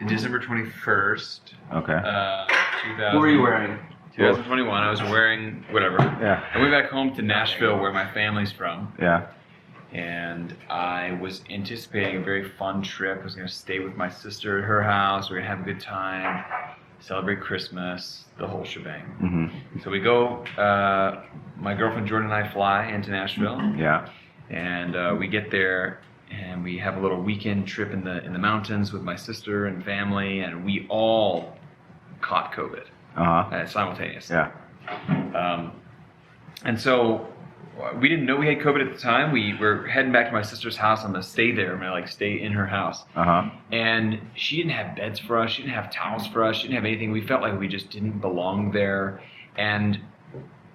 December 21st. Okay. 2000. What were you wearing? 2021. I was wearing whatever. Yeah. I went back home to Nashville, where my family's from. Yeah. And I was anticipating a very fun trip. I was going to stay with my sister at her house. We are going to have a good time, celebrate Christmas, the whole shebang. Mm-hmm. So we go, my girlfriend Jordan and I fly into Nashville. Yeah. And we get there and we have a little weekend trip in the mountains with my sister and family, and we all caught COVID simultaneously. Yeah. And so we didn't know we had COVID at the time. We were heading back to my sister's house. I'm gonna stay there. I'm gonna stay in her house. And she didn't have beds for us. She didn't have towels for us. She didn't have anything. We felt like we just didn't belong there. And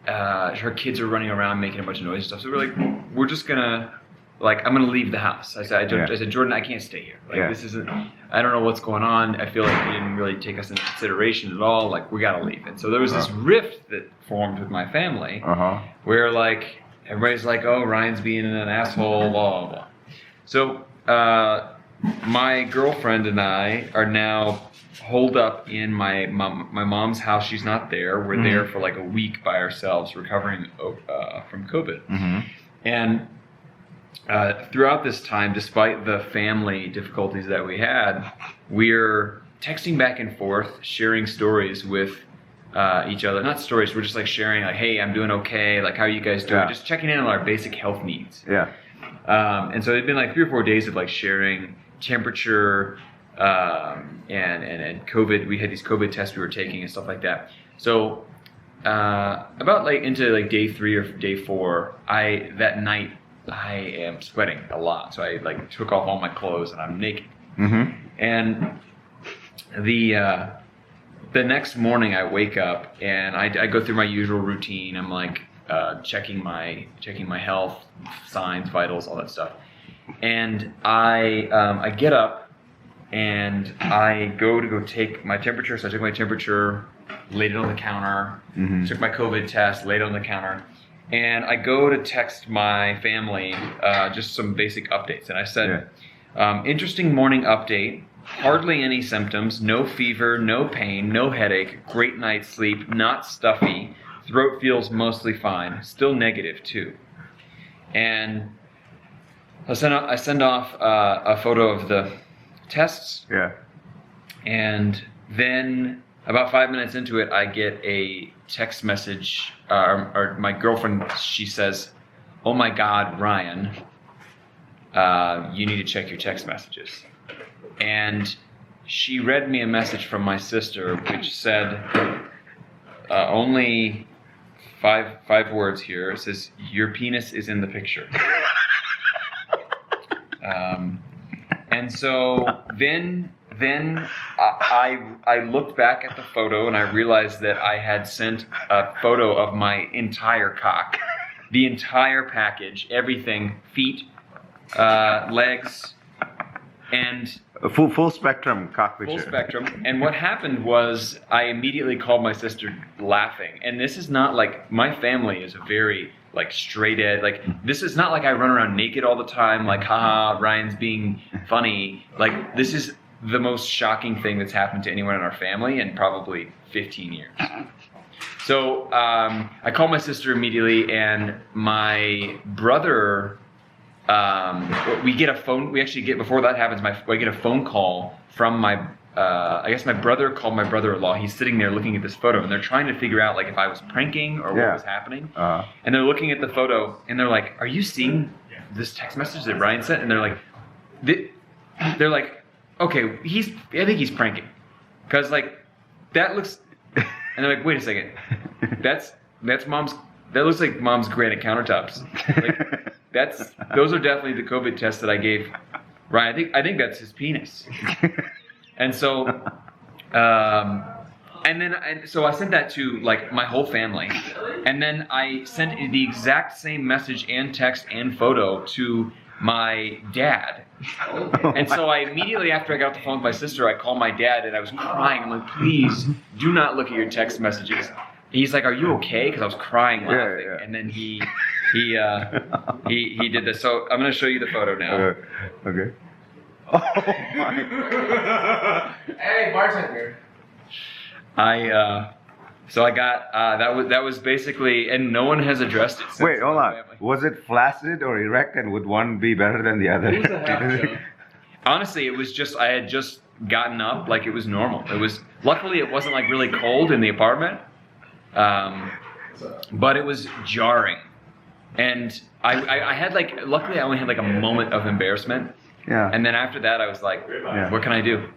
her kids are running around making a bunch of noise and stuff. So we're like, we're just gonna, I'm gonna leave the house. I said, Jordan, I can't stay here. This isn't, I don't know what's going on. I feel like you didn't really take us into consideration at all. We gotta leave. And so there was this rift that formed with my family where everybody's like, oh, Ryan's being an asshole, blah, blah, blah. So my girlfriend and I are now holed up in my mom's house. She's not there. We're there for a week by ourselves, recovering from COVID. And throughout this time, despite the family difficulties that we had, we're texting back and forth, sharing stories with each other. Not stories, we're just sharing, hey, I'm doing okay, how are you guys doing? Just checking in on our basic health needs. Yeah. And so it'd been 3 or 4 days of sharing temperature and COVID. We had these COVID tests we were taking and stuff like that. So about into day 3 or day 4, that night I am sweating a lot. So I took off all my clothes and I'm naked. And the next morning I wake up and I go through my usual routine. I'm checking my health, signs, vitals, all that stuff. And I get up and I go take my temperature. So I took my temperature, laid it on the counter, took my COVID test, laid it on the counter. And I go to text my family just some basic updates. And I said, interesting morning update. Hardly any symptoms, no fever, no pain, no headache, great night's sleep, not stuffy, throat feels mostly fine, still negative too. And I send off a photo of the tests. Yeah. And then about 5 minutes into it, I get a text message, or my girlfriend, she says, oh my God, Ryan, you need to check your text messages. And she read me a message from my sister, which said only five words here. It says, your penis is in the picture. And so then I looked back at the photo and I realized that I had sent a photo of my entire cock, the entire package, everything, feet, legs, and a full spectrum cock picture. Full spectrum. And what happened was I immediately called my sister laughing. And this is not my family is a very straight edge. This is not I run around naked all the time, haha, Ryan's being funny. This is the most shocking thing that's happened to anyone in our family in probably 15 years. So I called my sister immediately, and my brother, we get a phone. We actually get, before that happens, I get a phone call from my, I guess my brother called my brother-in-law. He's sitting there looking at this photo, and they're trying to figure out if I was pranking or what was happening. And they're looking at the photo, and they're like, "Are you seeing this text message that Ryan sent?" And they're like, "Okay, I think he's pranking, because that looks." And they're like, "Wait a second, that's mom's. That looks like mom's granite countertops. Those are definitely the COVID tests that I gave Ryan. I think that's his penis." And so, so I sent that to my whole family, and then I sent the exact same message and text and photo to my dad. And so I immediately, after I got off the phone with my sister, I called my dad and I was crying. I'm like, "Please do not look at your text messages." He's like, "Are you okay?" Because I was crying laughing. Yeah. And then he did this. So I'm going to show you the photo now. Okay. Oh my. Hey, bartender. So I got that was basically, and no one has addressed it. Since. Wait, hold on. Was it flaccid or erect, and would one be better than the other? It was a half joke. Honestly, it was just I had just gotten up like it was normal. It was luckily it wasn't like really cold in the apartment, but it was jarring, and I had like luckily I only had like a moment of embarrassment, Yeah. and then after that I was like, what can I do?